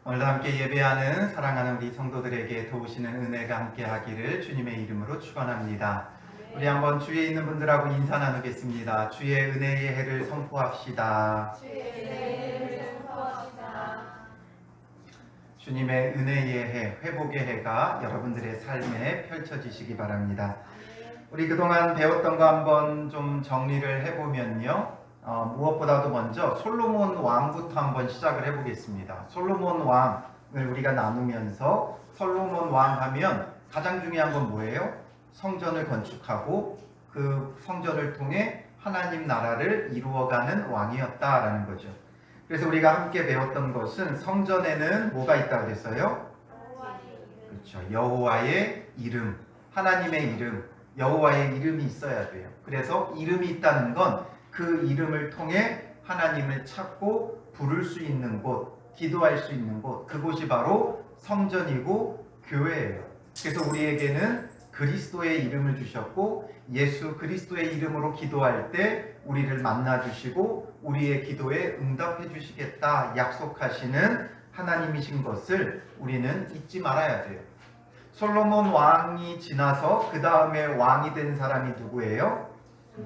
오늘도 함께 예배하는 사랑하는 우리 성도들에게 도우시는 은혜가 함께 하기를 주님의 이름으로 축원합니다. 우리 한번 주위에 있는 분들하고 인사 나누겠습니다. 주의 은혜의 해를 선포합시다. 주님의 은혜의 해, 회복의 해가 여러분들의 삶에 펼쳐지시기 바랍니다. 우리 그동안 배웠던 거 한번 좀 정리를 해보면요. 무엇보다도 먼저 솔로몬 왕부터 한번 시작을 해보겠습니다. 솔로몬 왕을 우리가 나누면서 솔로몬 왕 하면 가장 중요한 건 뭐예요? 성전을 건축하고 그 성전을 통해 하나님 나라를 이루어가는 왕이었다라는 거죠. 그래서 우리가 함께 배웠던 것은 성전에는 뭐가 있다 그랬어요? 그렇죠. 여호와의 이름, 하나님의 이름, 여호와의 이름이 있어야 돼요. 그래서 이름이 있다는 건 그 이름을 통해 하나님을 찾고 부를 수 있는 곳, 기도할 수 있는 곳, 그곳이 바로 성전이고 교회예요. 그래서 우리에게는 그리스도의 이름을 주셨고 예수 그리스도의 이름으로 기도할 때 우리를 만나 주시고 우리의 기도에 응답해 주시겠다 약속하시는 하나님이신 것을 우리는 잊지 말아야 돼요. 솔로몬 왕이 지나서 그 다음에 왕이 된 사람이 누구예요?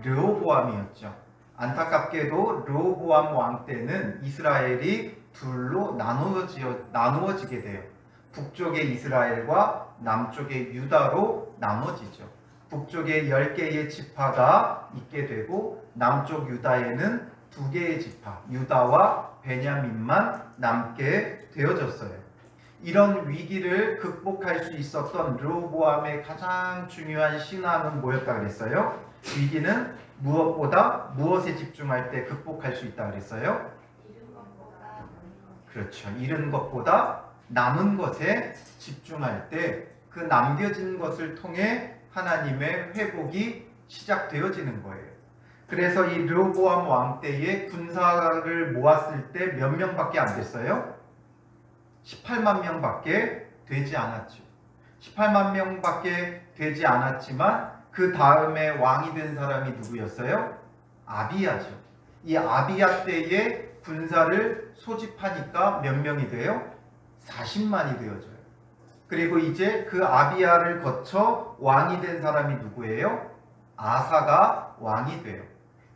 르호보암이었죠. 안타깝게도 르호보암 왕 때는 이스라엘이 둘로 나누어지게 돼요. 북쪽의 이스라엘과 남쪽의 유다로 나눠지죠. 북쪽에 10개의 지파가 있게 되고 남쪽 유다에는 2개의 지파, 유다와 베냐민만 남게 되어졌어요. 이런 위기를 극복할 수 있었던 르호보암의 가장 중요한 신앙은 뭐였다 그랬어요? 위기는 무엇보다 무엇에 집중할 때 극복할 수 있다 그랬어요? 그렇죠. 잃은 것보다 남은 것에 집중할 때 그 남겨진 것을 통해 하나님의 회복이 시작되어지는 거예요. 그래서 이 르호보암 왕 때에 군사를 모았을 때 몇 명밖에 안 됐어요? 18만 명밖에 되지 않았죠. 18만 명밖에 되지 않았지만 그 다음에 왕이 된 사람이 누구였어요? 아비야죠. 이 아비야 때에 군사를 소집하니까 몇 명이 돼요? 40만이 되어져요. 그리고 이제 그 아비야를 거쳐 왕이 된 사람이 누구예요? 아사가 왕이 돼요.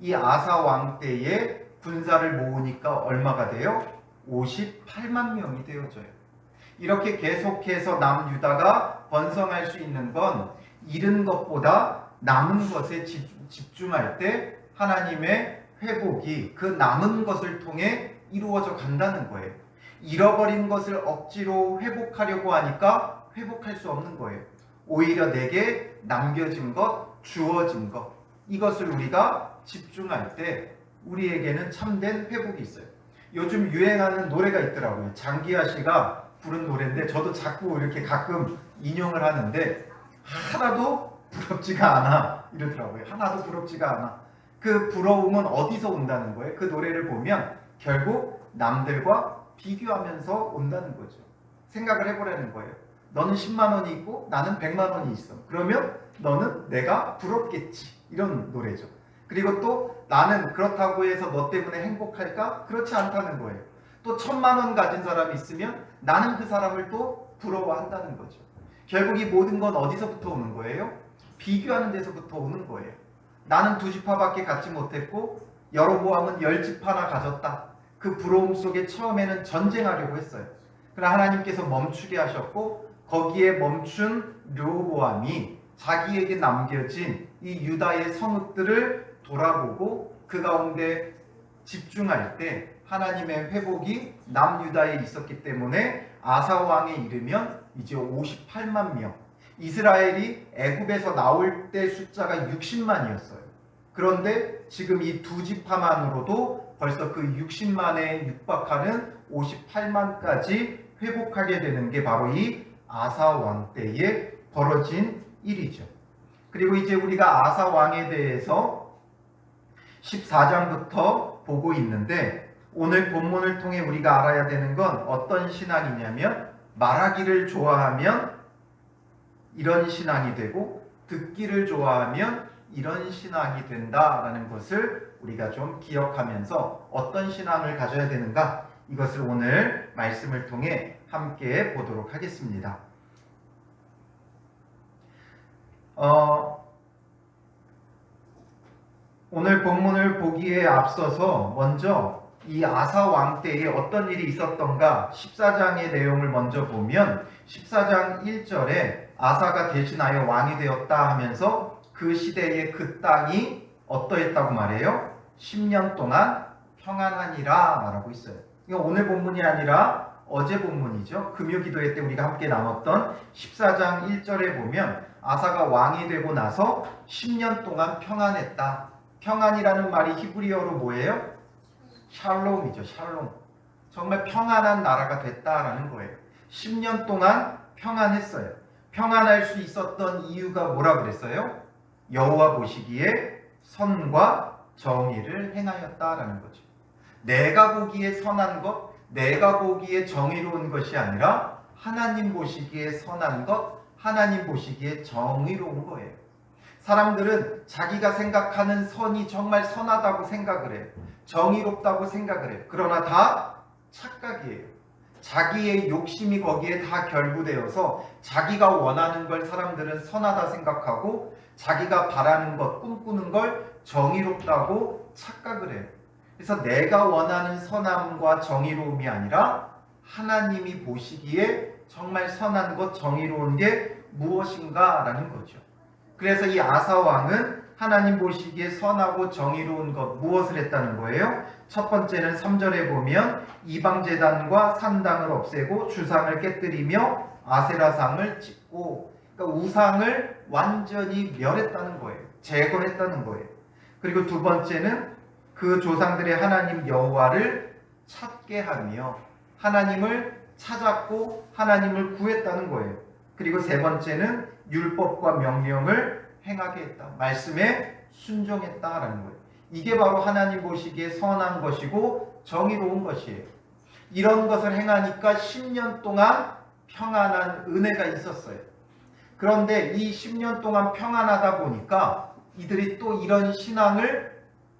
이 아사 왕 때에 군사를 모으니까 얼마가 돼요? 58만 명이 되어져요. 이렇게 계속해서 남유다가 번성할 수 있는 건 잃은 것보다 남은 것에 집중할 때 하나님의 회복이 그 남은 것을 통해 이루어져 간다는 거예요. 잃어버린 것을 억지로 회복하려고 하니까 회복할 수 없는 거예요. 오히려 내게 남겨진 것, 주어진 것, 이것을 우리가 집중할 때 우리에게는 참된 회복이 있어요. 요즘 유행하는 노래가 있더라고요. 장기하 씨가 부른 노래인데 저도 자꾸 이렇게 가끔 인용을 하는데 하나도 부럽지가 않아 이러더라고요. 하나도 부럽지가 않아. 그 부러움은 어디서 온다는 거예요? 그 노래를 보면 결국 남들과 비교하면서 온다는 거죠. 생각을 해보라는 거예요. 너는 10만 원이 있고 나는 100만 원이 있어. 그러면 너는 내가 부럽겠지. 이런 노래죠. 그리고 또 나는 그렇다고 해서 너 때문에 행복할까? 그렇지 않다는 거예요. 또 1000만 원 가진 사람이 있으면 나는 그 사람을 또 부러워한다는 거죠. 결국 이 모든 건 어디서부터 오는 거예요? 비교하는 데서부터 오는 거예요. 나는 2지파밖에 갖지 못했고 여로보암은 10지파나 가졌다. 그 부러움 속에 처음에는 전쟁하려고 했어요. 그러나 하나님께서 멈추게 하셨고 거기에 멈춘 르호보암이 자기에게 남겨진 이 유다의 성읍들을 돌아보고 그 가운데 집중할 때 하나님의 회복이 남유다에 있었기 때문에 아사 왕에 이르면 이제 58만 명. 이스라엘이 애굽에서 나올 때 숫자가 60만이었어요. 그런데 지금 이 2지파만으로도 벌써 그 60만에 육박하는 58만까지 회복하게 되는 게 바로 이 아사 왕 때에 벌어진 일이죠. 그리고 이제 우리가 아사 왕에 대해서 14장부터 보고 있는데 오늘 본문을 통해 우리가 알아야 되는 건 어떤 신앙이냐면 말하기를 좋아하면 이런 신앙이 되고 듣기를 좋아하면 이런 신앙이 된다라는 것을 우리가 좀 기억하면서 어떤 신앙을 가져야 되는가 이것을 오늘 말씀을 통해 함께 보도록 하겠습니다. 오늘 본문을 보기에 앞서서 먼저 이 아사 왕 때에 어떤 일이 있었던가 14장의 내용을 먼저 보면 14장 1절에 아사가 대신하여 왕이 되었다 하면서 그 시대에 그 땅이 어떠했다고 말해요? 10년 동안 평안하니라 말하고 있어요. 이거 오늘 본문이 아니라 어제 본문이죠. 금요기도회 때 우리가 함께 나눴던 14장 1절에 보면 아사가 왕이 되고 나서 10년 동안 평안했다. 평안이라는 말이 히브리어로 뭐예요? 샬롬이죠. 샬롬. 정말 평안한 나라가 됐다라는 거예요. 10년 동안 평안했어요. 평안할 수 있었던 이유가 뭐라 그랬어요? 여호와 보시기에 선과 정의를 행하였다라는 거죠. 내가 보기에 선한 것, 내가 보기에 정의로운 것이 아니라 하나님 보시기에 선한 것, 하나님 보시기에 정의로운 거예요. 사람들은 자기가 생각하는 선이 정말 선하다고 생각을 해요. 정의롭다고 생각을 해요. 그러나 다 착각이에요. 자기의 욕심이 거기에 다 결부되어서 자기가 원하는 걸 사람들은 선하다 생각하고 자기가 바라는 것, 꿈꾸는 걸 정의롭다고 착각을 해요. 그래서 내가 원하는 선함과 정의로움이 아니라 하나님이 보시기에 정말 선한 것, 정의로운 게 무엇인가 라는 거죠. 그래서 이 아사 왕은 하나님 보시기에 선하고 정의로운 것 무엇을 했다는 거예요? 첫 번째는 3절에 보면 이방제단과 산당을 없애고 주상을 깨뜨리며 아세라상을 찍고, 그러니까 우상을 완전히 멸했다는 거예요. 제거했다는 거예요. 그리고 두 번째는 그 조상들의 하나님 여호와를 찾게 하며 하나님을 찾았고 하나님을 구했다는 거예요. 그리고 세 번째는 율법과 명령을 행하게 했다. 말씀에 순종했다라는 거예요. 이게 바로 하나님 보시기에 선한 것이고 정의로운 것이에요. 이런 것을 행하니까 10년 동안 평안한 은혜가 있었어요. 그런데 이 10년 동안 평안하다 보니까 이들이 또 이런 신앙을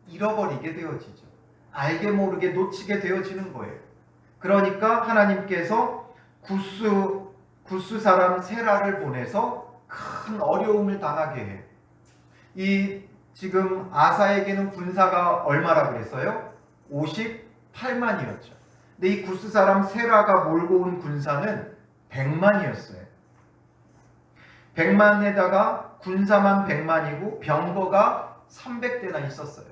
잃어버리게 되어지죠. 알게 모르게 놓치게 되어지는 거예요. 그러니까 하나님께서 구스 사람 세라를 보내서 큰 어려움을 당하게 해요. 이 지금 아사에게는 군사가 얼마라 그랬어요? 58만이었죠. 근데 이 구스 사람 세라가 몰고 온 군사는 100만이었어요. 100만에다가 군사만 100만이고 병거가 300대나 있었어요.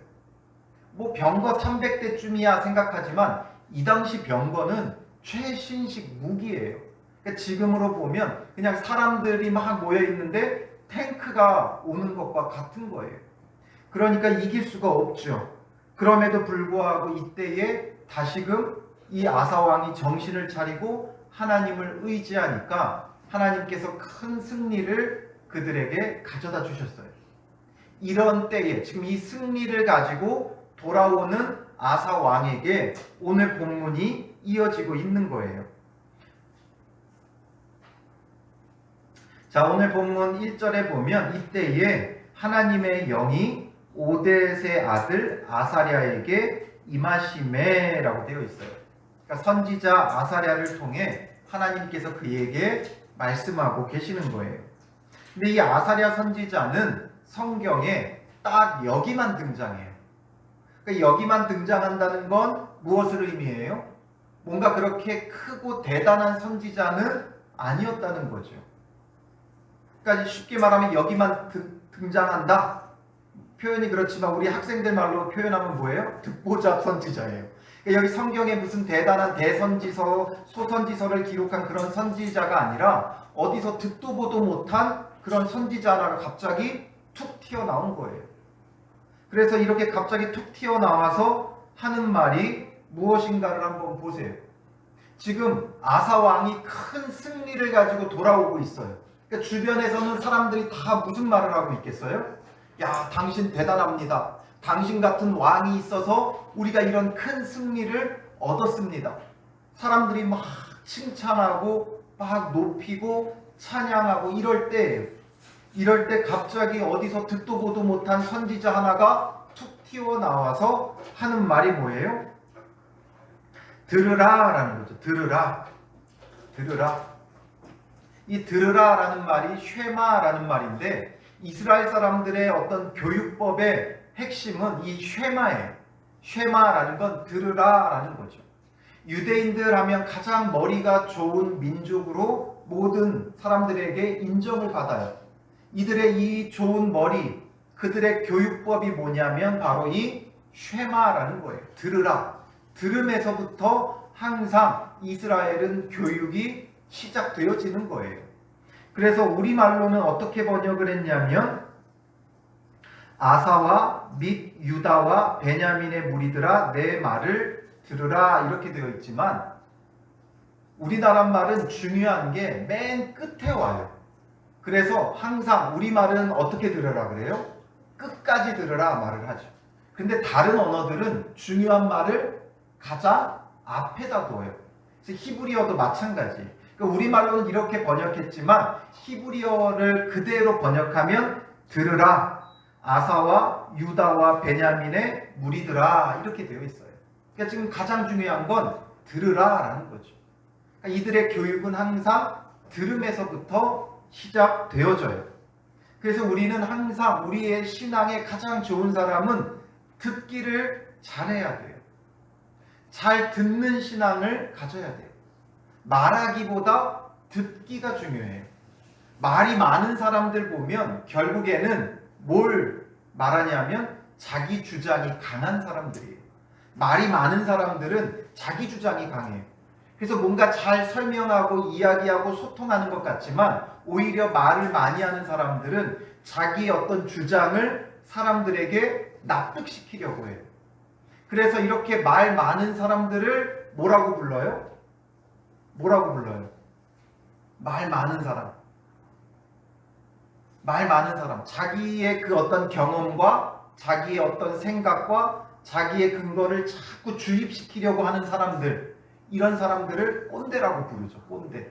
뭐 병거 300대쯤이야 생각하지만 이 당시 병거는 최신식 무기예요. 그러니까 지금으로 보면 그냥 사람들이 막 모여 있는데 탱크가 오는 것과 같은 거예요. 그러니까 이길 수가 없죠. 그럼에도 불구하고 이때에 다시금 이 아사 왕이 정신을 차리고 하나님을 의지하니까 하나님께서 큰 승리를 그들에게 가져다 주셨어요. 이런 때에 지금 이 승리를 가지고 돌아오는 아사 왕에게 오늘 본문이 이어지고 있는 거예요. 자, 오늘 본문 1절에 보면 이때에 하나님의 영이 오뎃의 아들 아사랴에게 임하시매라고 되어 있어요. 그러니까 선지자 아사랴를 통해 하나님께서 그에게 말씀하고 계시는 거예요. 근데 이 아사랴 선지자는 성경에 딱 여기만 등장해요. 그러니까 여기만 등장한다는 건 무엇을 의미해요? 뭔가 그렇게 크고 대단한 선지자는 아니었다는 거죠. 그러니까 쉽게 말하면 여기만 등장한다. 표현이 그렇지만 우리 학생들 말로 표현하면 뭐예요? 듣보잡 선지자예요. 그러니까 여기 성경에 무슨 대단한 대선지서, 소선지서를 기록한 그런 선지자가 아니라 어디서 듣도 보도 못한 그런 선지자 하나가 갑자기 툭 튀어나온 거예요. 그래서 이렇게 갑자기 툭 튀어나와서 하는 말이 무엇인가를 한번 보세요. 지금 아사 왕이 큰 승리를 가지고 돌아오고 있어요. 그러니까 주변에서는 사람들이 다 무슨 말을 하고 있겠어요? 야, 당신 대단합니다. 당신 같은 왕이 있어서 우리가 이런 큰 승리를 얻었습니다. 사람들이 막 칭찬하고 막 높이고 찬양하고 이럴 때 갑자기 어디서 듣도 보도 못한 선지자 하나가 툭 튀어나와서 하는 말이 뭐예요? 들으라라는 거죠. 들으라. 이 들으라라는 말이 쉐마라는 말인데 이스라엘 사람들의 어떤 교육법의 핵심은 이 쉐마예요. 쉐마라는 건 들으라라는 거죠. 유대인들 하면 가장 머리가 좋은 민족으로 모든 사람들에게 인정을 받아요. 이들의 이 좋은 머리, 그들의 교육법이 뭐냐면 바로 이 쉐마라는 거예요. 들으라. 들음에서부터 항상 이스라엘은 교육이 시작되어지는 거예요. 그래서 우리말로는 어떻게 번역을 했냐면 아사와 및 유다와 베냐민의 무리들아 내 말을 들으라 이렇게 되어 있지만 우리나라 말은 중요한 게 맨 끝에 와요. 그래서 항상 우리말은 어떻게 들으라 그래요? 끝까지 들으라 말을 하죠. 근데 다른 언어들은 중요한 말을 가장 앞에다 둬요. 그래서 히브리어도 마찬가지. 그러니까 우리말로는 이렇게 번역했지만 히브리어를 그대로 번역하면 들으라 아사와 유다와 베냐민의 무리들아 이렇게 되어 있어요. 그러니까 지금 가장 중요한 건 들으라라는 거죠. 그러니까 이들의 교육은 항상 들음에서부터 시작되어져요. 그래서 우리는 항상 우리의 신앙에 가장 좋은 사람은 듣기를 잘해야 돼요. 잘 듣는 신앙을 가져야 돼요. 말하기보다 듣기가 중요해요. 말이 많은 사람들 보면 결국에는 뭘 말하냐면 자기 주장이 강한 사람들이에요. 말이 많은 사람들은 자기 주장이 강해요. 그래서 뭔가 잘 설명하고 이야기하고 소통하는 것 같지만 오히려 말을 많이 하는 사람들은 자기의 어떤 주장을 사람들에게 납득시키려고 해요. 그래서 이렇게 말 많은 사람들을 뭐라고 불러요? 뭐라고 불러요? 말 많은 사람. 말 많은 사람. 자기의 그 어떤 경험과 자기의 어떤 생각과 자기의 근거를 자꾸 주입시키려고 하는 사람들. 이런 사람들을 꼰대라고 부르죠. 꼰대.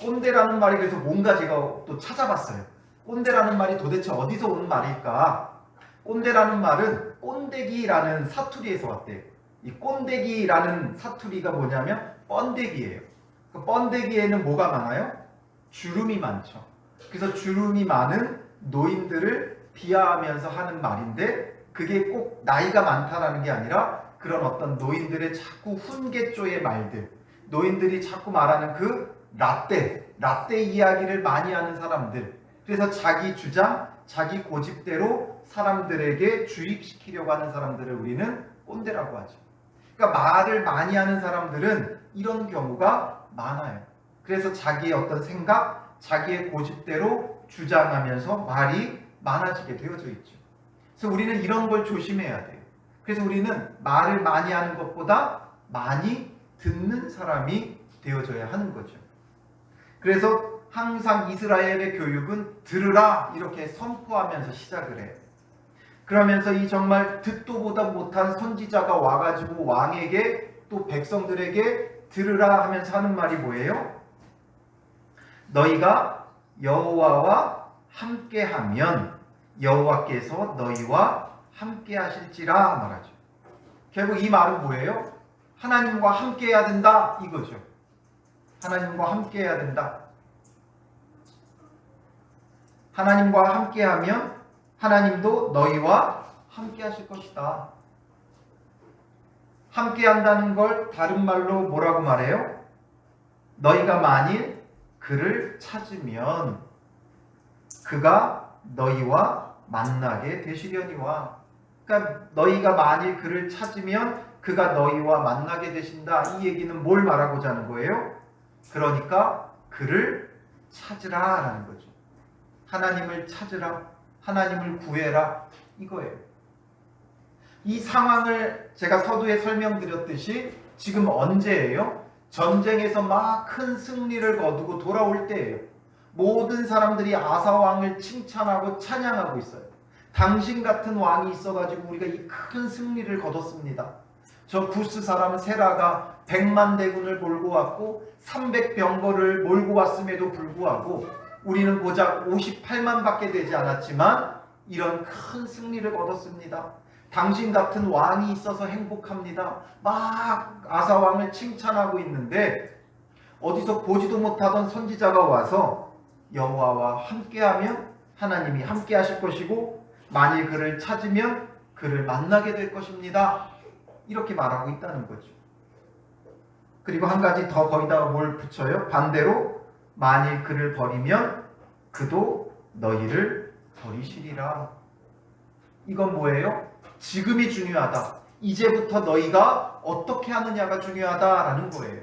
꼰대라는 말이 그래서 뭔가 제가 또 찾아봤어요. 꼰대라는 말이 도대체 어디서 온 말일까? 꼰대라는 말은 꼰대기라는 사투리에서 왔대요. 이 꼰대기라는 사투리가 뭐냐면 번데기예요. 그 번데기에는 뭐가 많아요? 주름이 많죠. 그래서 주름이 많은 노인들을 비하하면서 하는 말인데 그게 꼭 나이가 많다라는 게 아니라 그런 어떤 노인들의 자꾸 훈계조의 말들, 노인들이 자꾸 말하는 그 라떼 이야기를 많이 하는 사람들, 그래서 자기 주장, 자기 고집대로 사람들에게 주입시키려고 하는 사람들을 우리는 꼰대라고 하죠. 그러니까 말을 많이 하는 사람들은 이런 경우가 많아요. 그래서 자기의 어떤 생각, 자기의 고집대로 주장하면서 말이 많아지게 되어져 있죠. 그래서 우리는 이런 걸 조심해야 돼요. 그래서 우리는 말을 많이 하는 것보다 많이 듣는 사람이 되어져야 하는 거죠. 그래서 항상 이스라엘의 교육은 들으라 이렇게 선포하면서 시작을 해요. 그러면서 이 정말 듣도 보다 못한 선지자가 와가지고 왕에게 또 백성들에게 들으라 하면서 하는 말이 뭐예요? 너희가 여호와와 함께하면 여호와께서 너희와 함께 하실지라 말하죠. 결국 이 말은 뭐예요? 하나님과 함께 해야 된다 이거죠. 하나님과 함께 해야 된다. 하나님과 함께 하면 하나님도 너희와 함께 하실 것이다. 함께 한다는 걸 다른 말로 뭐라고 말해요? 너희가 만일 그를 찾으면 그가 너희와 만나게 되시려니와. 그러니까 너희가 만일 그를 찾으면 그가 너희와 만나게 되신다. 이 얘기는 뭘 말하고자 하는 거예요? 그러니까 그를 찾으라 라는 거죠. 하나님을 찾으라, 하나님을 구해라 이거예요. 이 상황을 제가 서두에 설명드렸듯이 지금 언제예요? 전쟁에서 막 큰 승리를 거두고 돌아올 때예요. 모든 사람들이 아사 왕을 칭찬하고 찬양하고 있어요. 당신 같은 왕이 있어가지고 우리가 이 큰 승리를 거뒀습니다. 저 구스 사람 세라가 100만 대군을 몰고 왔고 300병거를 몰고 왔음에도 불구하고 우리는 고작 58만 밖에 되지 않았지만 이런 큰 승리를 거뒀습니다. 당신 같은 왕이 있어서 행복합니다. 막 아사 왕을 칭찬하고 있는데 어디서 보지도 못하던 선지자가 와서 여호와와 함께하면 하나님이 함께하실 것이고 만일 그를 찾으면 그를 만나게 될 것입니다. 이렇게 말하고 있다는 거죠. 그리고 한 가지 더 거기다가 뭘 붙여요? 반대로 만일 그를 버리면 그도 너희를 버리시리라. 이건 뭐예요? 지금이 중요하다. 이제부터 너희가 어떻게 하느냐가 중요하다라는 거예요.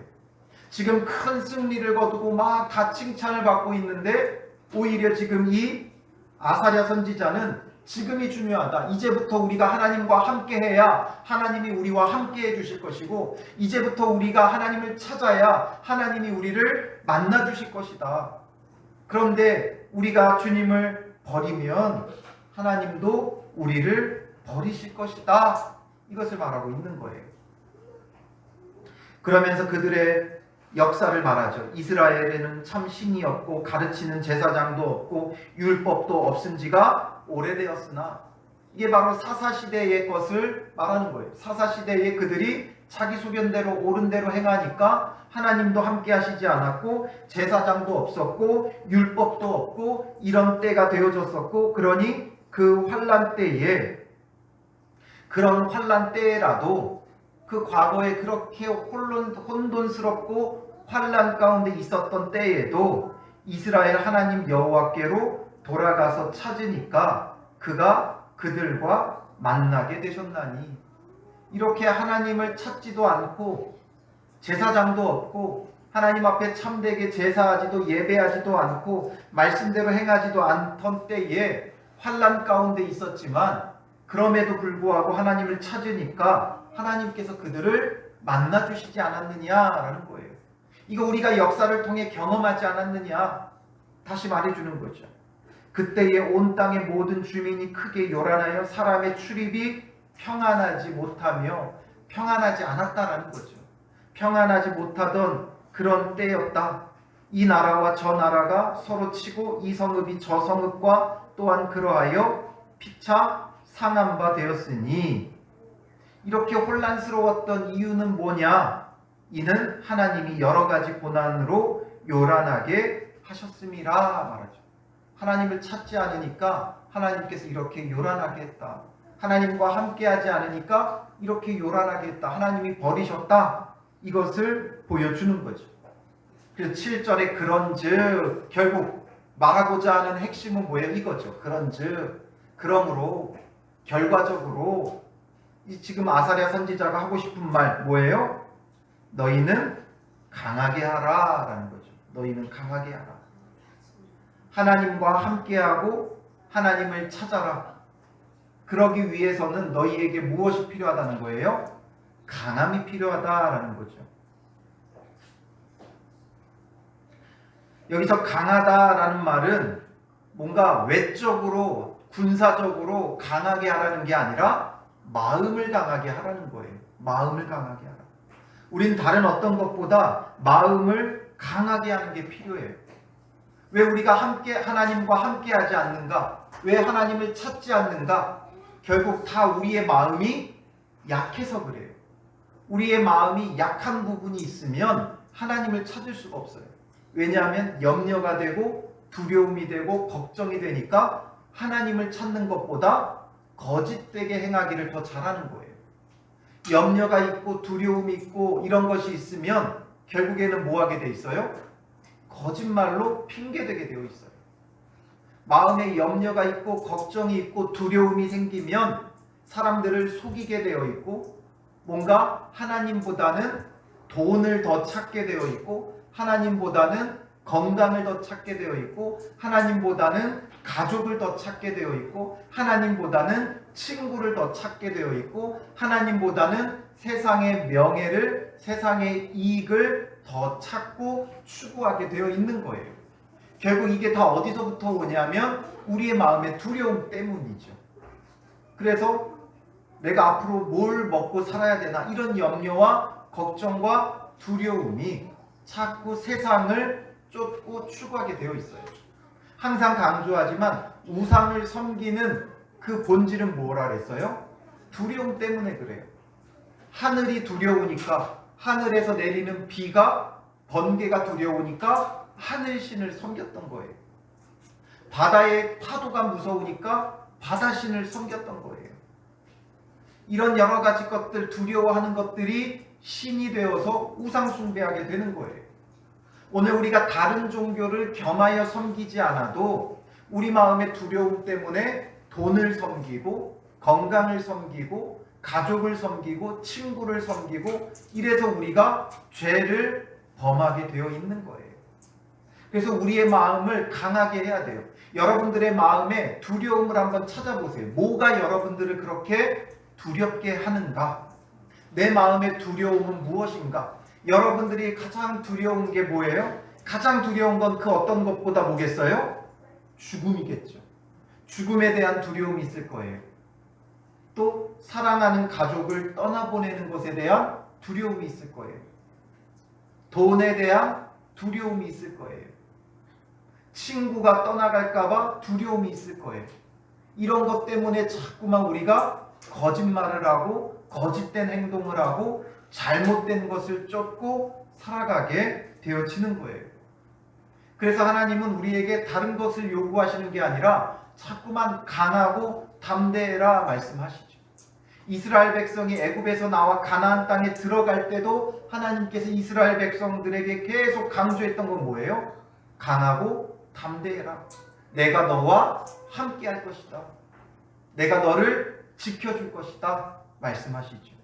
지금 큰 승리를 거두고 막 다 칭찬을 받고 있는데 오히려 지금 이 아사랴 선지자는 지금이 중요하다. 이제부터 우리가 하나님과 함께해야 하나님이 우리와 함께해 주실 것이고 이제부터 우리가 하나님을 찾아야 하나님이 우리를 만나 주실 것이다. 그런데 우리가 주님을 버리면 하나님도 우리를 버리실 것이다. 이것을 말하고 있는 거예요. 그러면서 그들의 역사를 말하죠. 이스라엘에는 참 신이 없고 가르치는 제사장도 없고 율법도 없은 지가 오래되었으나 이게 바로 사사시대의 것을 말하는 거예요. 사사시대에 그들이 자기 소견대로 옳은 대로 행하니까 하나님도 함께 하시지 않았고 제사장도 없었고 율법도 없고 이런 때가 되어졌었고 그러니 그 환난 때에 그런 환난 때라도 그 과거에 그렇게 혼돈스럽고 환난 가운데 있었던 때에도 이스라엘 하나님 여호와께로 돌아가서 찾으니까 그가 그들과 만나게 되셨나니 이렇게 하나님을 찾지도 않고 제사장도 없고 하나님 앞에 참되게 제사하지도 예배하지도 않고 말씀대로 행하지도 않던 때에 환난 가운데 있었지만 그럼에도 불구하고 하나님을 찾으니까 하나님께서 그들을 만나주시지 않았느냐라는 거예요. 이거 우리가 역사를 통해 경험하지 않았느냐 다시 말해주는 거죠. 그때에 온 땅의 모든 주민이 크게 요란하여 사람의 출입이 평안하지 못하며 평안하지 않았다라는 거죠. 평안하지 못하던 그런 때였다. 이 나라와 저 나라가 서로 치고 이 성읍이 저 성읍과 또한 그러하여 피차 상한 바 되었으니 이렇게 혼란스러웠던 이유는 뭐냐? 이는 하나님이 여러 가지 고난으로 요란하게 하셨음이라 말하죠. 하나님을 찾지 않으니까 하나님께서 이렇게 요란하게 했다. 하나님과 함께하지 않으니까 이렇게 요란하게 했다. 하나님이 버리셨다. 이것을 보여주는 거죠. 그래서 7절에 그런즉 결국 말하고자 하는 핵심은 뭐예요? 이거죠. 그런즉 그러므로 결과적으로 지금 아사랴 선지자가 하고 싶은 말 뭐예요? 너희는 강하게 하라 라는 거죠. 너희는 강하게 하라. 하나님과 함께하고 하나님을 찾아라. 그러기 위해서는 너희에게 무엇이 필요하다는 거예요? 강함이 필요하다라는 거죠. 여기서 강하다라는 말은 뭔가 외적으로 군사적으로 강하게 하라는 게 아니라 마음을 강하게 하라는 거예요. 마음을 강하게 하라. 우린 다른 어떤 것보다 마음을 강하게 하는 게 필요해요. 왜 우리가 하나님과 함께 하지 않는가? 왜 하나님을 찾지 않는가? 결국 다 우리의 마음이 약해서 그래요. 우리의 마음이 약한 부분이 있으면 하나님을 찾을 수가 없어요. 왜냐하면 염려가 되고 두려움이 되고 걱정이 되니까 하나님을 찾는 것보다 거짓되게 행하기를 더 잘하는 거예요. 염려가 있고 두려움이 있고 이런 것이 있으면 결국에는 뭐 하게 돼 있어요? 거짓말로 핑계대게 되어 있어요. 마음에 염려가 있고 걱정이 있고 두려움이 생기면 사람들을 속이게 되어 있고 뭔가 하나님보다는 돈을 더 찾게 되어 있고 하나님보다는 건강을 더 찾게 되어 있고 하나님보다는 가족을 더 찾게 되어 있고 하나님보다는 친구를 더 찾게 되어 있고 하나님보다는 세상의 명예를 세상의 이익을 더 찾고 추구하게 되어 있는 거예요. 결국 이게 다 어디서부터 오냐면 우리의 마음의 두려움 때문이죠. 그래서 내가 앞으로 뭘 먹고 살아야 되나 이런 염려와 걱정과 두려움이 자꾸 세상을 쫓고 추구하게 되어 있어요. 항상 강조하지만 우상을 섬기는 그 본질은 뭐라 그랬어요? 두려움 때문에 그래요. 하늘이 두려우니까, 하늘에서 내리는 비가, 번개가 두려우니까 하늘신을 섬겼던 거예요. 바다의 파도가 무서우니까 바다신을 섬겼던 거예요. 이런 여러 가지 것들, 두려워하는 것들이 신이 되어서 우상 숭배하게 되는 거예요. 오늘 우리가 다른 종교를 겸하여 섬기지 않아도 우리 마음의 두려움 때문에 돈을 섬기고, 건강을 섬기고, 가족을 섬기고, 친구를 섬기고, 이래서 우리가 죄를 범하게 되어 있는 거예요. 그래서 우리의 마음을 강하게 해야 돼요. 여러분들의 마음에 두려움을 한번 찾아보세요. 뭐가 여러분들을 그렇게 두렵게 하는가? 내 마음의 두려움은 무엇인가? 여러분들이 가장 두려운 게 뭐예요? 가장 두려운 건 그 어떤 것보다 뭐겠어요? 죽음이겠죠. 죽음에 대한 두려움이 있을 거예요. 또 사랑하는 가족을 떠나보내는 것에 대한 두려움이 있을 거예요. 돈에 대한 두려움이 있을 거예요. 친구가 떠나갈까봐 두려움이 있을 거예요. 이런 것 때문에 자꾸만 우리가 거짓말을 하고 거짓된 행동을 하고 잘못된 것을 쫓고 살아가게 되어지는 거예요. 그래서 하나님은 우리에게 다른 것을 요구하시는 게 아니라 자꾸만 강하고 담대해라 말씀하시죠. 이스라엘 백성이 애굽에서 나와 가나안 땅에 들어갈 때도 하나님께서 이스라엘 백성들에게 계속 강조했던 건 뭐예요? 강하고 담대해라. 내가 너와 함께 할 것이다. 내가 너를 지켜줄 것이다 말씀하시죠.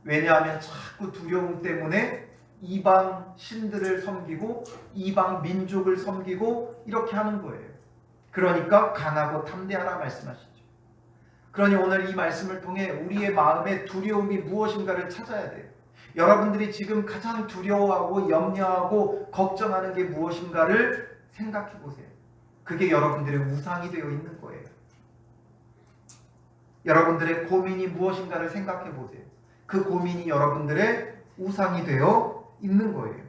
왜냐하면 자꾸 두려움 때문에 이방 신들을 섬기고 이방 민족을 섬기고 이렇게 하는 거예요. 그러니까 강하고 담대하라 말씀하시죠. 그러니 오늘 이 말씀을 통해 우리의 마음의 두려움이 무엇인가를 찾아야 돼요. 여러분들이 지금 가장 두려워하고 염려하고 걱정하는 게 무엇인가를 생각해 보세요. 그게 여러분들의 우상이 되어 있는 거예요. 여러분들의 고민이 무엇인가를 생각해 보세요. 그 고민이 여러분들의 우상이 되어 있는 거예요.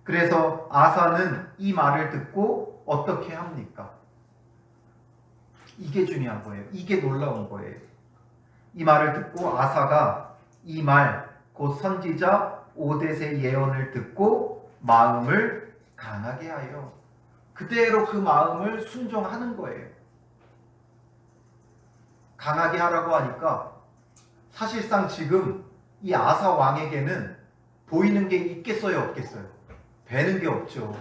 그래서 아사는 이 말을 듣고 어떻게 합니까? 이게 중요한 거예요. 이게 놀라운 거예요. 이 말을 듣고 아사가 이 말, 곧 선지자 오뎃의 예언을 듣고 마음을 강하게 하여 그대로 그 마음을 순종하는 거예요. 강하게 하라고 하니까 사실상 지금 이 아사 왕에게는 보이는 게 있겠어요, 없겠어요? 되는 게 없죠.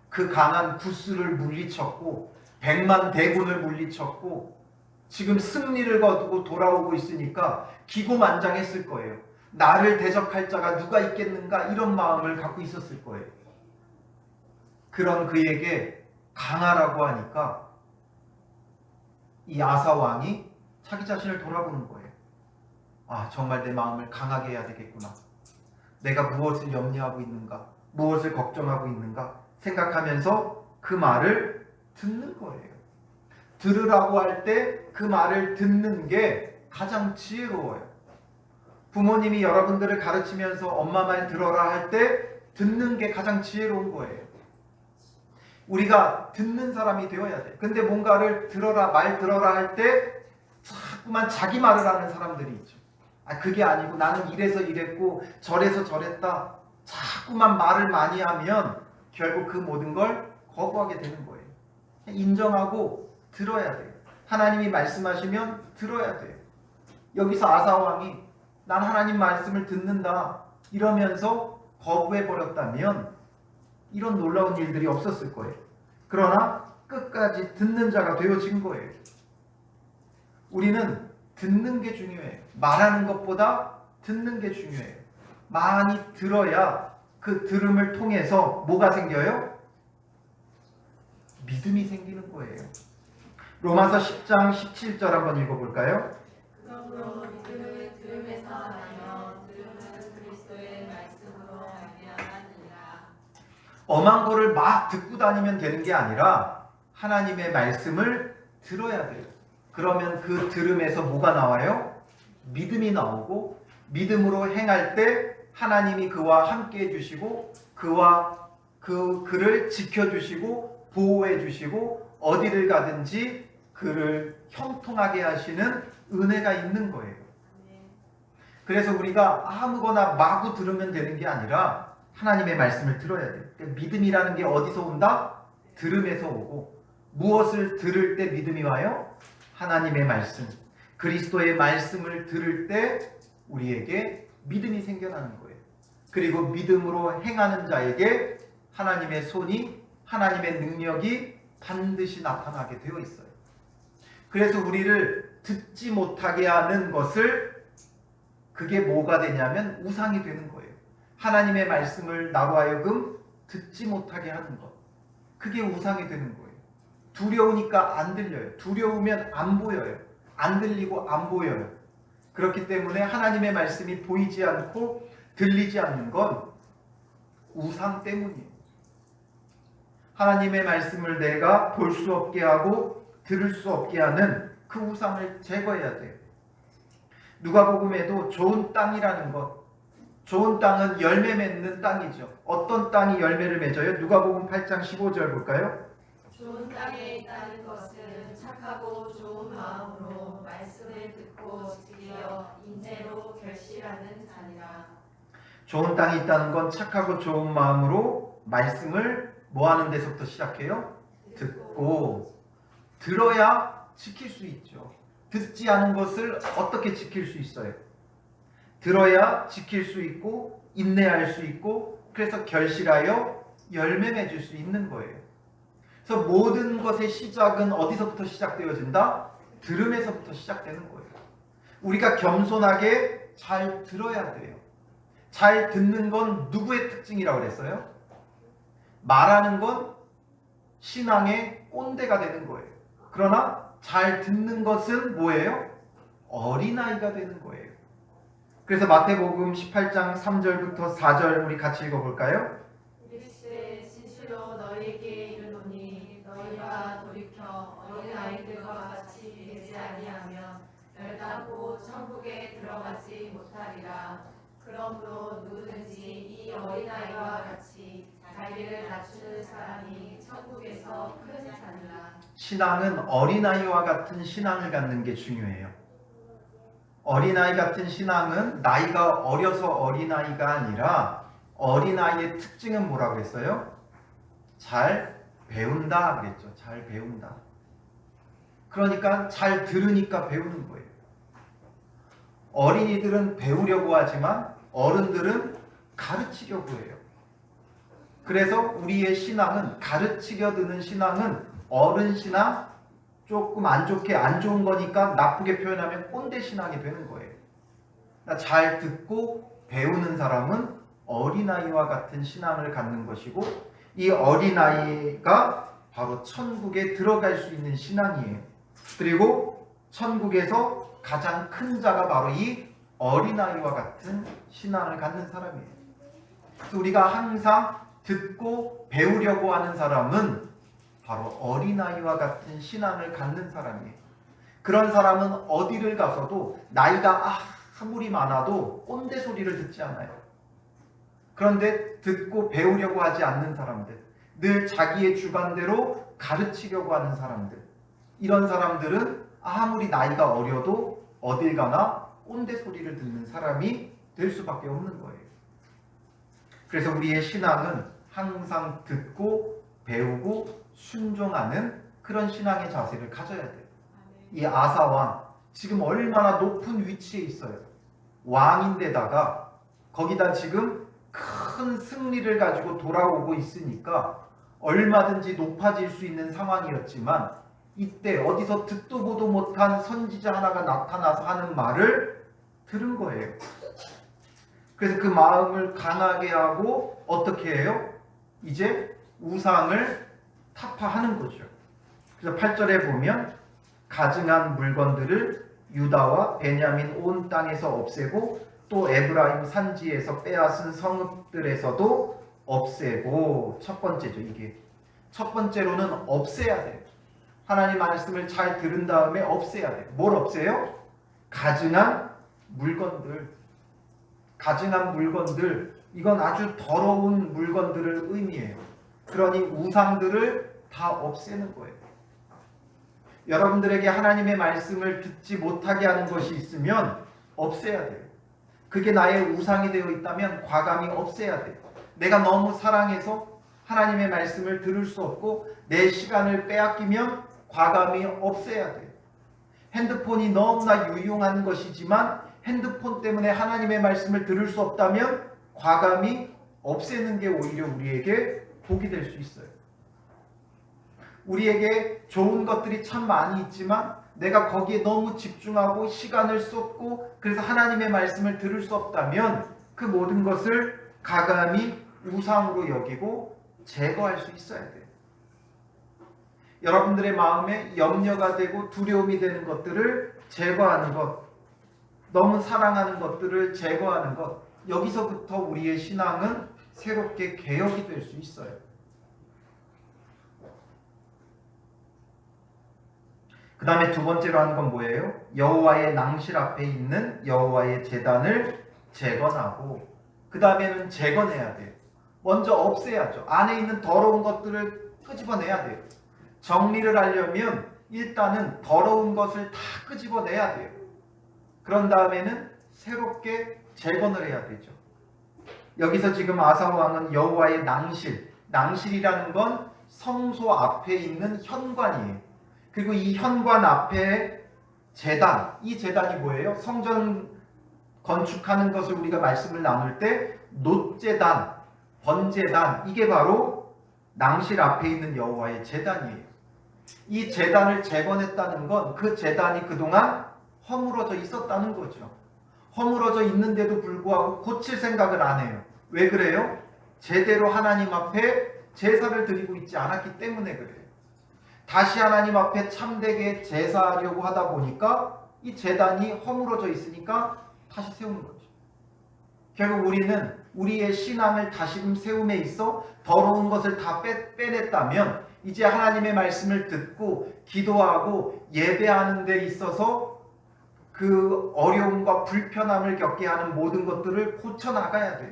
그 강한 구스를 물리쳤고 100만 대군을 물리쳤고 지금 승리를 거두고 돌아오고 있으니까 기고만장했을 거예요. 나를 대적할 자가 누가 있겠는가 이런 마음을 갖고 있었을 거예요. 그런 그에게 강하라고 하니까 이 아사 왕이 자기 자신을 돌아보는 거예요. 아, 정말 내 마음을 강하게 해야 되겠구나. 내가 무엇을 염려하고 있는가, 무엇을 걱정하고 있는가 생각하면서 그 말을 듣는 거예요. 들으라고 할 때 그 말을 듣는 게 가장 지혜로워요. 부모님이 여러분들을 가르치면서 엄마 말 들어라 할 때 듣는 게 가장 지혜로운 거예요. 우리가 듣는 사람이 되어야 돼. 근데 뭔가를 들어라, 말 들어라 할 때 자꾸만 자기 말을 하는 사람들이 있죠. 아, 그게 아니고 나는 이래서 이랬고 저래서 저랬다. 자꾸만 말을 많이 하면 결국 그 모든 걸 거부하게 되는 거예요. 인정하고 들어야 돼요. 하나님이 말씀하시면 들어야 돼요. 여기서 아사 왕이 난 하나님 말씀을 듣는다 이러면서 거부해버렸다면 이런 놀라운 일들이 없었을 거예요. 그러나 끝까지 듣는 자가 되어진 거예요. 우리는 듣는 게 중요해요. 말하는 것보다 듣는 게 중요해요. 많이 들어야 그 들음을 통해서 뭐가 생겨요? 믿음이 생기는 거예요. 로마서 10장 17절 한번 읽어볼까요? 그러므로 믿음은 들음에서 나며 들음은 그리스도의 말씀으로 말미암았느니라. 엄한 거를 막 듣고 다니면 되는 게 아니라 하나님의 말씀을 들어야 돼요. 그러면 그 들음에서 뭐가 나와요? 믿음이 나오고 믿음으로 행할 때 하나님이 그와 함께 해주시고 그를 지켜주시고 보호해주시고 어디를 가든지 그를 형통하게 하시는 은혜가 있는 거예요. 그래서 우리가 아무거나 마구 들으면 되는 게 아니라 하나님의 말씀을 들어야 돼요. 그러니까 믿음이라는 게 어디서 온다? 들음에서 오고. 무엇을 들을 때 믿음이 와요? 하나님의 말씀, 그리스도의 말씀을 들을 때 우리에게 믿음이 생겨나는 거예요. 그리고 믿음으로 행하는 자에게 하나님의 손이, 하나님의 능력이 반드시 나타나게 되어 있어요. 그래서 우리를 듣지 못하게 하는 것을, 그게 뭐가 되냐면 우상이 되는 거예요. 하나님의 말씀을 나로 하여금 듣지 못하게 하는 것, 그게 우상이 되는 거예요. 두려우니까 안 들려요. 두려우면 안 보여요. 안 들리고 안 보여요. 그렇기 때문에 하나님의 말씀이 보이지 않고 들리지 않는 건 우상 때문이에요. 하나님의 말씀을 내가 볼 수 없게 하고 들을 수 없게 하는 그 우상을 제거해야 돼요. 누가복음에도 좋은 땅이라는 것, 좋은 땅은 열매 맺는 땅이죠. 어떤 땅이 열매를 맺어요? 누가복음 8장 15절 볼까요? 좋은 땅에 있다는 것은 착하고 좋은 마음으로 말씀을 듣고 지키려 인내로 결실하는 자니라. 좋은 땅이 있다는 건 착하고 좋은 마음으로 말씀을 뭐 하는 데서부터 시작해요? 듣고. 들어야 지킬 수 있죠. 듣지 않은 것을 어떻게 지킬 수 있어요? 들어야 지킬 수 있고 인내할 수 있고, 그래서 결실하여 열매 맺을 수 있는 거예요. 그래서 모든 것의 시작은 어디서부터 시작되어진다? 들음에서부터 시작되는 거예요. 우리가 겸손하게 잘 들어야 돼요. 잘 듣는 건 누구의 특징이라고 그랬어요? 말하는 건 신앙의 꼰대가 되는 거예요. 그러나 잘 듣는 것은 뭐예요? 어린아이가 되는 거예요. 그래서 마태복음 18장 3절부터 4절 우리 같이 읽어볼까요? 이르시되 진실로 너희에게 이르노니 너희가 돌이켜 어린아이들과 같이 되지 아니하면 멸단코 천국에 들어가지 못하리라. 그러므로 누구든지 이 어린아이와 같이 자기를 낮추는 사람이 천국에서 큰 자니라. 신앙은 어린아이와 같은 신앙을 갖는 게 중요해요. 어린아이 같은 신앙은 나이가 어려서 어린아이가 아니라, 어린아이의 특징은 뭐라고 했어요? 잘 배운다 그랬죠. 잘 배운다. 그러니까 잘 들으니까 배우는 거예요. 어린이들은 배우려고 하지만 어른들은 가르치려고 해요. 그래서 우리의 신앙은, 가르치려 드는 신앙은 어른 신앙, 조금 안 좋게 안 좋은 거니까 나쁘게 표현하면 꼰대 신앙이 되는 거예요. 잘 듣고 배우는 사람은 어린아이와 같은 신앙을 갖는 것이고, 이 어린아이가 바로 천국에 들어갈 수 있는 신앙이에요. 그리고 천국에서 가장 큰 자가 바로 이 어린아이와 같은 신앙을 갖는 사람이에요. 그래서 우리가 항상 듣고 배우려고 하는 사람은 바로 어린아이와 같은 신앙을 갖는 사람이에요. 그런 사람은 어디를 가서도 나이가 아무리 많아도 꼰대 소리를 듣지 않아요. 그런데 듣고 배우려고 하지 않는 사람들, 늘 자기의 주관대로 가르치려고 하는 사람들, 이런 사람들은 아무리 나이가 어려도 어딜 가나 꼰대 소리를 듣는 사람이 될 수밖에 없는 거예요. 그래서 우리의 신앙은 항상 듣고 배우고 순종하는 그런 신앙의 자세를 가져야 돼요. 이 아사왕, 지금 얼마나 높은 위치에 있어요. 왕인데다가 거기다 지금 큰 승리를 가지고 돌아오고 있으니까 얼마든지 높아질 수 있는 상황이었지만, 이때 어디서 듣도 보도 못한 선지자 하나가 나타나서 하는 말을 들은 거예요. 그래서 그 마음을 강하게 하고 어떻게 해요? 이제 우상을 타파하는 거죠. 그래서 8절에 보면 가증한 물건들을 유다와 베냐민 온 땅에서 없애고, 또 에브라임 산지에서 빼앗은 성읍들에서도 없애고. 첫 번째죠. 이게 첫 번째로는 없애야 돼요. 하나님 말씀을 잘 들은 다음에 없애야 돼요. 뭘 없애요? 가증한 물건들. 가증한 물건들, 이건 아주 더러운 물건들을 의미해요. 그러니 우상들을 다 없애는 거예요. 여러분들에게 하나님의 말씀을 듣지 못하게 하는 것이 있으면 없애야 돼요. 그게 나의 우상이 되어 있다면 과감히 없애야 돼요. 내가 너무 사랑해서 하나님의 말씀을 들을 수 없고 내 시간을 빼앗기면 과감히 없애야 돼요. 핸드폰이 너무나 유용한 것이지만 핸드폰 때문에 하나님의 말씀을 들을 수 없다면 과감히 없애는 게 오히려 우리에게 복이 될 수 있어요. 우리에게 좋은 것들이 참 많이 있지만 내가 거기에 너무 집중하고 시간을 쏟고 그래서 하나님의 말씀을 들을 수 없다면 그 모든 것을 가감히 우상으로 여기고 제거할 수 있어야 돼요. 여러분들의 마음에 염려가 되고 두려움이 되는 것들을 제거하는 것, 너무 사랑하는 것들을 제거하는 것, 여기서부터 우리의 신앙은 새롭게 개혁이 될 수 있어요. 그 다음에 두 번째로 하는 건 뭐예요? 여호와의 낭실 앞에 있는 여호와의 제단을 재건하고 그 다음에는 재건해야 돼요. 먼저 없애야죠. 안에 있는 더러운 것들을 끄집어내야 돼요. 정리를 하려면 일단은 더러운 것을 다 끄집어내야 돼요. 그런 다음에는 새롭게 재건을 해야 되죠. 여기서 지금 아사 왕은 여호와의 낭실, 낭실이라는 건 성소 앞에 있는 현관이에요. 그리고 이 현관 앞에 제단, 이 제단이 뭐예요? 성전 건축하는 것을 우리가 말씀을 나눌 때 놋제단, 번제단, 이게 바로 낭실 앞에 있는 여호와의 제단이에요. 이 제단을 재건했다는 건 그 제단이 그동안 허물어져 있었다는 거죠. 허물어져 있는데도 불구하고 고칠 생각을 안 해요. 왜 그래요? 제대로 하나님 앞에 제사를 드리고 있지 않았기 때문에 그래요. 다시 하나님 앞에 참되게 제사하려고 하다 보니까 이 제단이 허물어져 있으니까 다시 세우는 거죠. 결국 우리는 우리의 신앙을 다시금 세움에 있어 더러운 것을 다 빼냈다면 이제 하나님의 말씀을 듣고 기도하고 예배하는 데 있어서 그 어려움과 불편함을 겪게 하는 모든 것들을 고쳐나가야 돼요.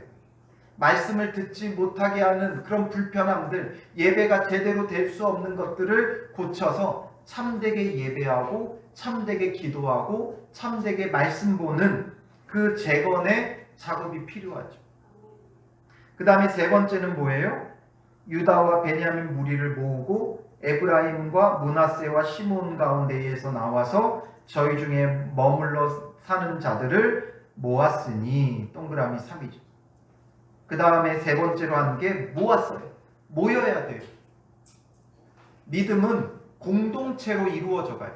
말씀을 듣지 못하게 하는 그런 불편함들, 예배가 제대로 될 수 없는 것들을 고쳐서 참되게 예배하고 참되게 기도하고 참되게 말씀 보는 그 재건의 작업이 필요하죠. 그 다음에 세 번째는 뭐예요? 유다와 베냐민 무리를 모으고 에브라임과 므낫세와 시몬 가운데에서 나와서 저희 중에 머물러 사는 자들을 모았으니, 동그라미 3이죠. 그 다음에 세 번째로 하는 게 모았어요. 모여야 돼요. 믿음은 공동체로 이루어져 가요.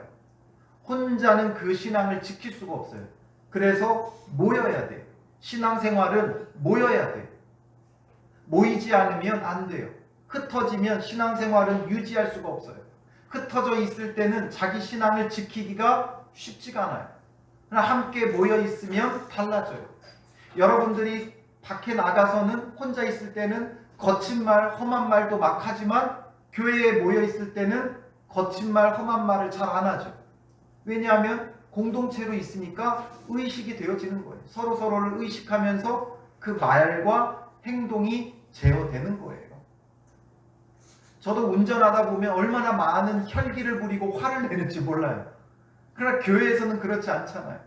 혼자는 그 신앙을 지킬 수가 없어요. 그래서 모여야 돼요. 신앙생활은 모여야 돼요. 모이지 않으면 안 돼요. 흩어지면 신앙생활은 유지할 수가 없어요. 흩어져 있을 때는 자기 신앙을 지키기가 쉽지가 않아요. 그러나 함께 모여 있으면 달라져요. 여러분들이 밖에 나가서는 혼자 있을 때는 거친 말, 험한 말도 막 하지만 교회에 모여 있을 때는 거친 말, 험한 말을 잘 안 하죠. 왜냐하면 공동체로 있으니까 의식이 되어지는 거예요. 서로를 의식하면서 그 말과 행동이 제어되는 거예요. 저도 운전하다 보면 얼마나 많은 혈기를 부리고 화를 내는지 몰라요. 그러나 교회에서는 그렇지 않잖아요.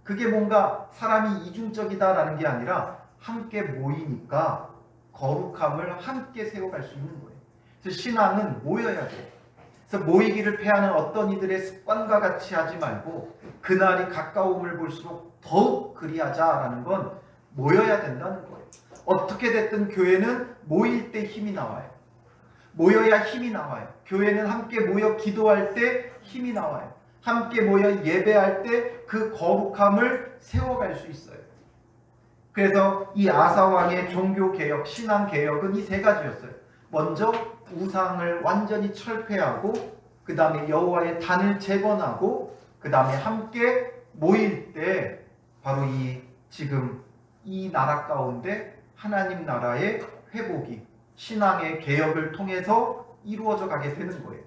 그게 뭔가 사람이 이중적이다라는 게 아니라 함께 모이니까 거룩함을 함께 세워갈 수 있는 거예요. 그래서 신앙은 모여야 돼요. 그래서 모이기를 패하는 어떤 이들의 습관과 같이 하지 말고 그날이 가까움을 볼수록 더욱 그리하자라는 건 모여야 된다는 거예요. 어떻게 됐든 교회는 모일 때 힘이 나와요. 모여야 힘이 나와요. 교회는 함께 모여 기도할 때 힘이 나와요. 함께 모여 예배할 때 그 거룩함을 세워갈 수 있어요. 그래서 이 아사왕의 종교개혁, 신앙개혁은 이 세 가지였어요. 먼저 우상을 완전히 철폐하고 그 다음에 여호와의 단을 재건하고 그 다음에 함께 모일 때 바로 지금 이 나라 가운데 하나님 나라의 회복이 신앙의 개혁을 통해서 이루어져 가게 되는 거예요.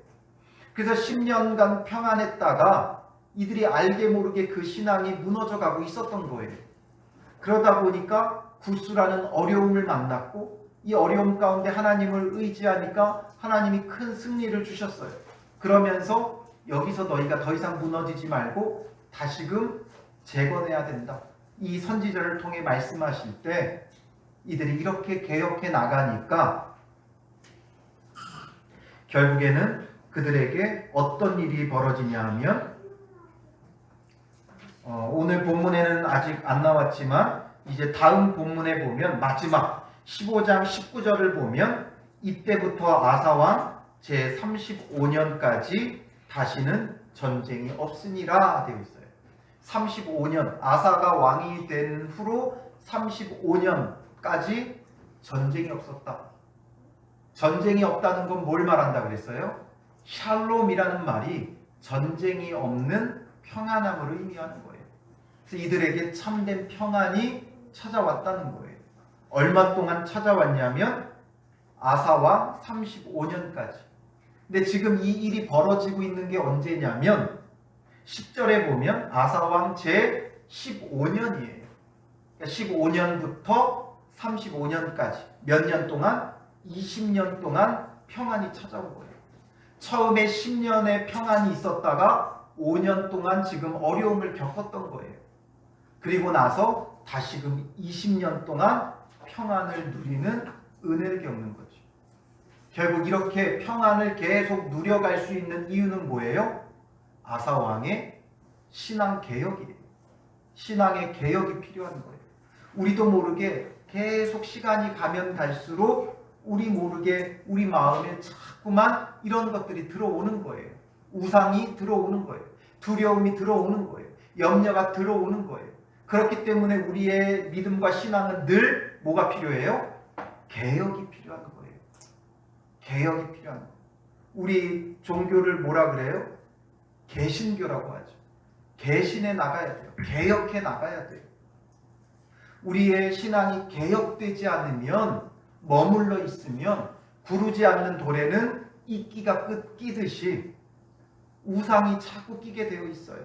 그래서 10년간 평안했다가 이들이 알게 모르게 그 신앙이 무너져 가고 있었던 거예요. 그러다 보니까 구스라는 어려움을 만났고 이 어려움 가운데 하나님을 의지하니까 하나님이 큰 승리를 주셨어요. 그러면서 여기서 너희가 더 이상 무너지지 말고 다시금 재건해야 된다. 이 선지자를 통해 말씀하실 때 이들이 이렇게 개혁해 나가니까 결국에는 그들에게 어떤 일이 벌어지냐 하면 오늘 본문에는 아직 안 나왔지만 이제 다음 본문에 보면 마지막 15장 19절을 보면 이때부터 아사왕 제35년까지 다시는 전쟁이 없으니라 되어 있어요. 35년 아사가 왕이 된 후로 35년까지 전쟁이 없었다. 전쟁이 없다는 건 뭘 말한다 그랬어요? 샬롬이라는 말이 전쟁이 없는 평안함을 의미하는 거예요. 그래서 이들에게 참된 평안이 찾아왔다는 거예요. 얼마 동안 찾아왔냐면 아사왕 35년까지. 근데 지금 이 일이 벌어지고 있는 게 언제냐면 10절에 보면 아사왕 제 15년이에요. 그러니까 15년부터 35년까지 몇 년 동안? 20년 동안 평안이 찾아온 거예요. 처음에 10년의 평안이 있었다가 5년 동안 지금 어려움을 겪었던 거예요. 그리고 나서 다시금 20년 동안 평안을 누리는 은혜를 겪는 거죠. 결국 이렇게 평안을 계속 누려갈 수 있는 이유는 뭐예요? 아사왕의 신앙 개혁이에요. 신앙의 개혁이 필요한 거예요. 우리도 모르게 계속 시간이 가면 갈수록 우리 모르게 우리 마음에 자꾸만 이런 것들이 들어오는 거예요. 우상이 들어오는 거예요. 두려움이 들어오는 거예요. 염려가 들어오는 거예요. 그렇기 때문에 우리의 믿음과 신앙은 늘 뭐가 필요해요? 개혁이 필요한 거예요. 개혁이 필요한 거예요. 우리 종교를 뭐라 그래요? 개신교라고 하죠. 개신해 나가야 돼요. 개혁해 나가야 돼요. 우리의 신앙이 개혁되지 않으면 머물러 있으면 구르지 않는 돌에는 이끼가 끼듯이 우상이 자꾸 끼게 되어 있어요.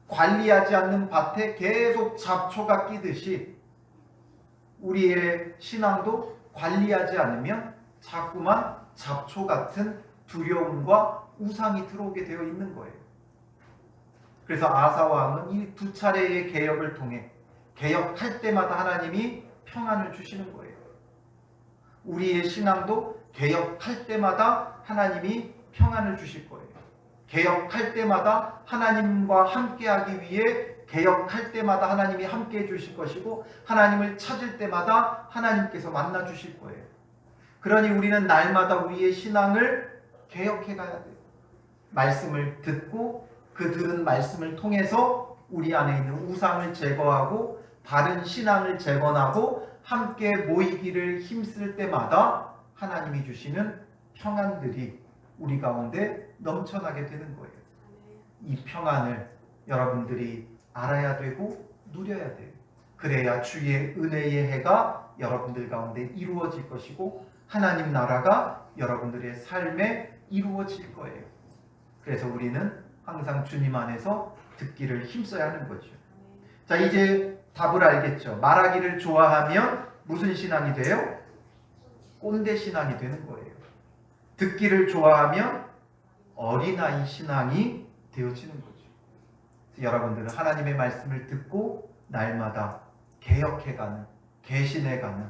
관리하지 않는 밭에 계속 잡초가 끼듯이 우리의 신앙도 관리하지 않으면 자꾸만 잡초 같은 두려움과 우상이 들어오게 되어 있는 거예요. 그래서 아사왕은 이 두 차례의 개혁을 통해 개혁할 때마다 하나님이 평안을 주시는 거예요. 우리의 신앙도 개혁할 때마다 하나님이 평안을 주실 거예요. 개혁할 때마다 하나님과 함께하기 위해 개혁할 때마다 하나님이 함께해 주실 것이고 하나님을 찾을 때마다 하나님께서 만나 주실 거예요. 그러니 우리는 날마다 우리의 신앙을 개혁해 가야 돼요. 말씀을 듣고 그 들은 말씀을 통해서 우리 안에 있는 우상을 제거하고 바른 신앙을 재건하고 함께 모이기를 힘쓸 때마다 하나님이 주시는 평안들이 우리 가운데 넘쳐나게 되는 거예요. 이 평안을 여러분들이 알아야 되고 누려야 돼요. 그래야 주의 은혜의 해가 여러분들 가운데 이루어질 것이고 하나님 나라가 여러분들의 삶에 이루어질 거예요. 그래서 우리는 항상 주님 안에서 듣기를 힘써야 하는 거죠. 자, 이제 답을 알겠죠. 말하기를 좋아하면 무슨 신앙이 돼요? 꼰대 신앙이 되는 거예요. 듣기를 좋아하면 어린아이 신앙이 되어지는 거죠. 여러분들은 하나님의 말씀을 듣고 날마다 개혁해가는, 개신해가는,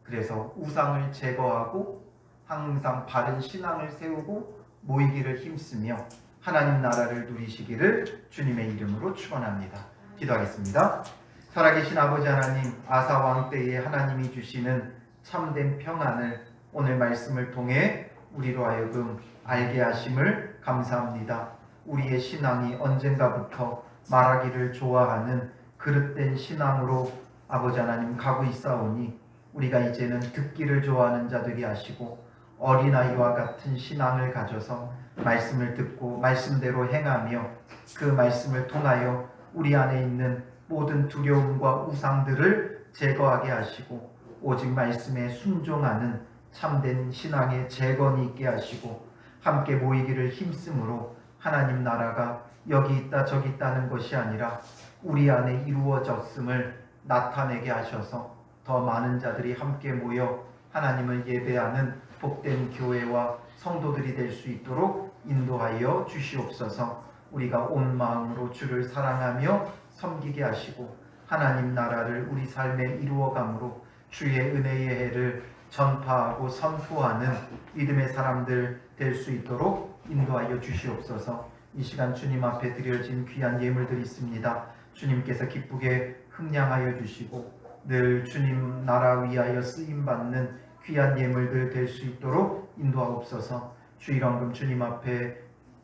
그래서 우상을 제거하고 항상 바른 신앙을 세우고 모이기를 힘쓰며 하나님 나라를 누리시기를 주님의 이름으로 축원합니다. 기도하겠습니다. 살아계신 아버지 하나님, 아사 왕 때에 하나님이 주시는 참된 평안을 오늘 말씀을 통해 우리로 하여금 알게 하심을 감사합니다. 우리의 신앙이 언젠가부터 말하기를 좋아하는 그릇된 신앙으로 아버지 하나님 가고 있사오니 우리가 이제는 듣기를 좋아하는 자들이 하시고 어린아이와 같은 신앙을 가져서 말씀을 듣고 말씀대로 행하며 그 말씀을 통하여 우리 안에 있는 모든 두려움과 우상들을 제거하게 하시고 오직 말씀에 순종하는 참된 신앙의 재건이 있게 하시고 함께 모이기를 힘쓰므로 하나님 나라가 여기 있다 저기 있다는 것이 아니라 우리 안에 이루어졌음을 나타내게 하셔서 더 많은 자들이 함께 모여 하나님을 예배하는 복된 교회와 성도들이 될 수 있도록 인도하여 주시옵소서. 우리가 온 마음으로 주를 사랑하며 섬기게 하시고 하나님 나라를 우리 삶에 이루어감으로 주의 은혜의 해를 전파하고 선포하는 믿음의 사람들 될 수 있도록 인도하여 주시옵소서. 이 시간 주님 앞에 드려진 귀한 예물들이 있습니다. 주님께서 기쁘게 흥량하여 주시고 늘 주님 나라 위하여 쓰임받는 귀한 예물들 될 수 있도록 인도하옵소서. 주일원금 주님 앞에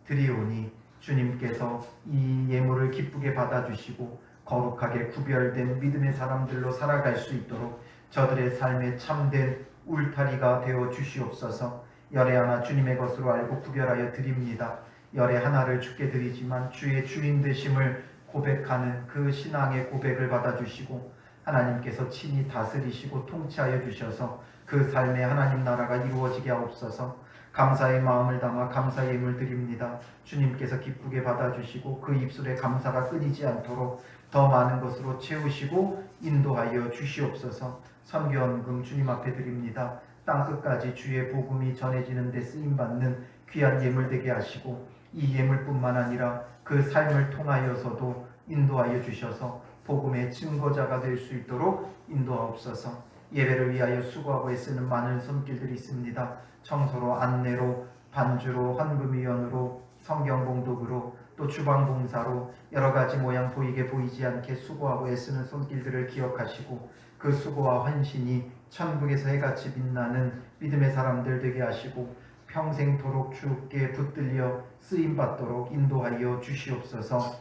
드리오니 주님께서 이 예물을 기쁘게 받아주시고 거룩하게 구별된 믿음의 사람들로 살아갈 수 있도록 저들의 삶에 참된 울타리가 되어 주시옵소서. 열애 하나 주님의 것으로 알고 구별하여 드립니다. 열애 하나를 주께 드리지만 주의 주인 되심을 고백하는 그 신앙의 고백을 받아주시고 하나님께서 친히 다스리시고 통치하여 주셔서 그 삶에 하나님 나라가 이루어지게 하옵소서. 감사의 마음을 담아 감사의 예물 드립니다. 주님께서 기쁘게 받아주시고 그 입술에 감사가 끊이지 않도록 더 많은 것으로 채우시고 인도하여 주시옵소서. 선교원금 주님 앞에 드립니다. 땅끝까지 주의 복음이 전해지는 데 쓰임받는 귀한 예물 되게 하시고 이 예물뿐만 아니라 그 삶을 통하여서도 인도하여 주셔서 복음의 증거자가 될 수 있도록 인도하옵소서. 예배를 위하여 수고하고 애쓰는 많은 손길들이 있습니다. 청소로, 안내로, 반주로, 헌금위원으로, 성경봉독으로, 또 주방봉사로 여러 가지 모양 보이게 보이지 않게 수고하고 애쓰는 손길들을 기억하시고 그 수고와 헌신이 천국에서 해같이 빛나는 믿음의 사람들 되게 하시고 평생토록 주께 붙들려 쓰임받도록 인도하여 주시옵소서.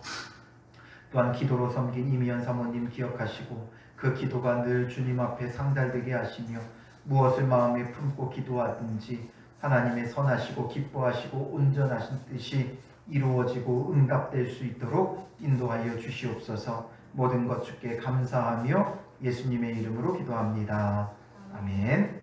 또한 기도로 섬긴 이미연 사모님 기억하시고 그 기도가 늘 주님 앞에 상달되게 하시며 무엇을 마음에 품고 기도하든지 하나님의 선하시고 기뻐하시고 온전하신 뜻이 이루어지고 응답될 수 있도록 인도하여 주시옵소서. 모든 것 주께 감사하며 예수님의 이름으로 기도합니다. 아멘.